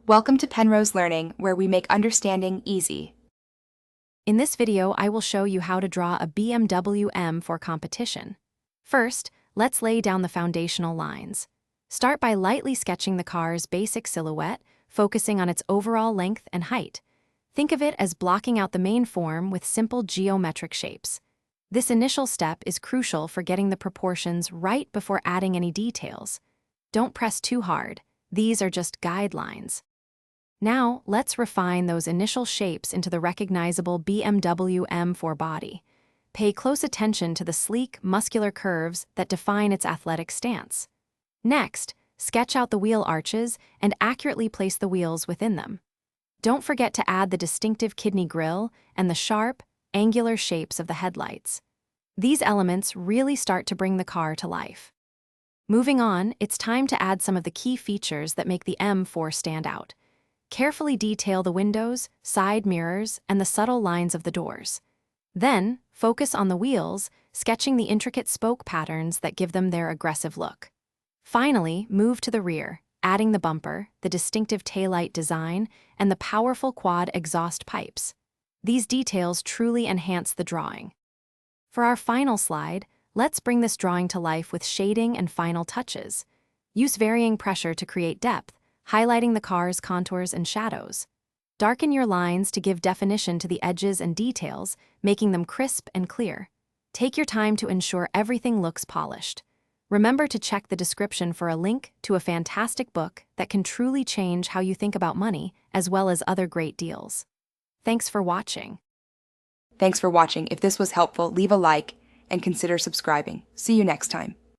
Welcome to Penrose Learning, where we make understanding easy. In this video, I will show you how to draw a BMW M4 Competition. First, let's lay down the foundational lines. Start by lightly sketching the car's basic silhouette, focusing on its overall length and height. Think of it as blocking out the main form with simple geometric shapes. This initial step is crucial for getting the proportions right before adding any details. Don't press too hard. These are just guidelines. Now, let's refine those initial shapes into the recognizable BMW M4 body. Pay close attention to the sleek, muscular curves that define its athletic stance. Next, sketch out the wheel arches and accurately place the wheels within them. Don't forget to add the distinctive kidney grille and the sharp, angular shapes of the headlights. These elements really start to bring the car to life. Moving on, it's time to add some of the key features that make the M4 stand out. Carefully detail the windows, side mirrors, and the subtle lines of the doors. Then, focus on the wheels, sketching the intricate spoke patterns that give them their aggressive look. Finally, move to the rear, adding the bumper, the distinctive taillight design, and the powerful quad exhaust pipes. These details truly enhance the drawing. For our final slide, let's bring this drawing to life with shading and final touches. Use varying pressure to create depth, highlighting the car's contours and shadows. Darken your lines to give definition to the edges and details, making them crisp and clear. Take your time to ensure everything looks polished. Remember to check the description for a link to a fantastic book that can truly change how you think about money, as well as other great deals. Thanks for watching. Thanks for watching. If this was helpful, leave a like and consider subscribing. See you next time.